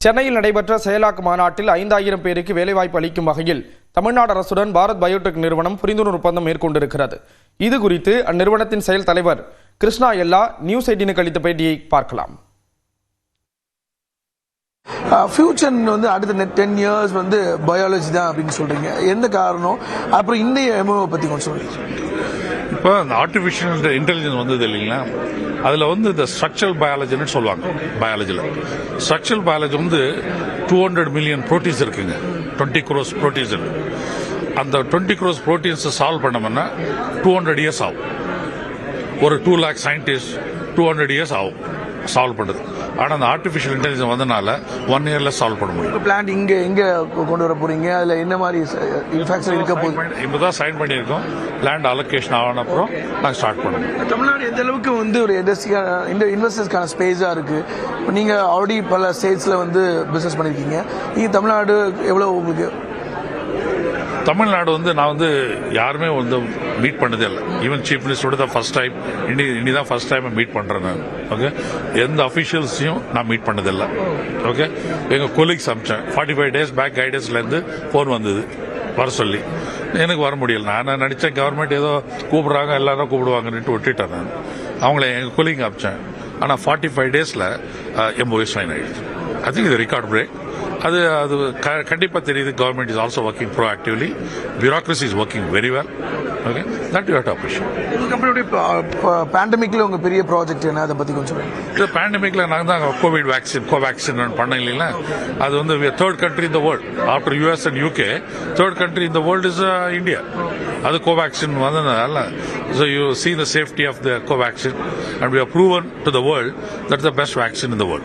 சென்னையில் நடைபெற்ற செயலாக்க மாநாட்டில் 5000 பேருக்கு வேலைவாய்ப்பு அளிக்கும் வகையில் தமிழ்நாடு அரசுடன் பாரத் பயோடெக் நிறுவனம் புரிந்துணர்வு ஒப்பந்தம் மேற்கொண்டிருக்கிறது. இது குறித்து அந்நிறுவனத்தின் செயல் தலைவர் கிருஷ்ணா எல்லா நியூஸ் 18க்கு அளித்த பேட்டியை பார்க்கலாம். ஃபியூச்சர் வந்து அடுத்த 10 years வந்து பயாலஜி தான் அப்படின்னு சொல்றீங்க. எந்த காரணம்? அப்புறம் இந்த எம்ஓ பத்தி கொஞ்சம் சொல்லுங்க. இப்போ இந்த ஆர்டிஃபிஷியல் இன்டெலிஜென்ஸ் வந்தது இல்லைங்களா, அதில் வந்து இந்த ஸ்ட்ரக்சரல் பயாலஜின்னு சொல்லுவாங்க. பயாலஜியில் ஸ்ட்ரக்சரல் பயாலஜி வந்து 200 million ப்ரோட்டீன்ஸ் இருக்குங்க. 20 crores ப்ரோட்டீன்ஸ் இருக்கு. அந்த 20 crores ப்ரோட்டீன்ஸை சால்வ் பண்ணோம்னா 200 years ஆகும். ஒரு 2 lakh சயின்டிஸ்ட் 200 years ஆகும் சால்வ் பண்ணுறது. ஆனால் அந்த ஆர்டிஃபிஷியல் இன்டெலிஜென்ஸ் வந்தனால 1 yearல சால்வ் பண்ண முடியும். பிளான் எங்க கொண்டு வர போறீங்க? அதுல என்ன மாதிரி இன்ஃபேக்சர் இருக்க போகுது? இப்பதான் சைன் பண்ணியிருக்கோம். லேண்ட் அலோகேஷன் ஆன அப்புறம் நாங்கள் ஸ்டார்ட் பண்ணுவோம். தமிழ்நாடு எந்த அளவுக்கு வந்து ஒரு இன்வெஸ்டர்ஸ்க்கான ஸ்பேஸா இருக்கு? நீங்க ஆல்ரெடி பல ஸ்டேட்ஸ்ல வந்து பிசினஸ் பண்ணிருக்கீங்க. நீங்க தமிழ்நாடு எவ்வளவு உங்களுக்கு? தமிழ்நாடு வந்து நான் வந்து யாருமே வந்து மீட் பண்ணதே இல்லை. ஈவன் சீஃப் மினிஸ்டரோட தான் ஃபர்ஸ்ட் டைம், இன்னிதான் ஃபர்ஸ்ட் டைம் மீட் பண்றேன் நான். ஓகே, எந்த அஃபிஷியல்ஸையும் நான் மீட் பண்ணதில்லை. ஓகே, எங்க கொலீக்ஸ் அமிச்சேன். 45 days பேக் கைடன்ஸ்ல இருந்து போன் வந்தது வர சொல்லி. எனக்கு வர முடியல. நான் நினைச்சேன் கவர்மெண்ட் ஏதோ கூப்பிடுறாங்க எல்லாரும் கூப்பிடுவாங்கன்னு விட்டுட்டேன். நான் அவங்கள எங்க கொலீக் அமிச்சேன். ஆனால் 45 daysல MOU சைன் ஆயிடுச்சு. ஐ திங்க் இது ரெக்கார்ட் பிரேக். அது கண்டிப்பா தெரியுது. Government is also working proactively. Bureaucracy is working very well. Okay, that you have to appreciate. உங்க கம்பெனியோட பேண்டமிக்ல உங்க பெரிய ப்ராஜெக்ட் என்ன? அதை பத்தி கொஞ்சம் சொல்லுங்க. இந்த பேண்டமிக்ல நாங்கள் தான் கோவிட் வேக்சின் கோவேக்சின் பண்ண இல்லைங்களா. அது வந்து third country in the world after US and UK. Third country in the world is India. அது கோவேக்சின் வந்ததுனால so you see the safety of the covaxin and we have proven to the world that's the best vaccine in the world.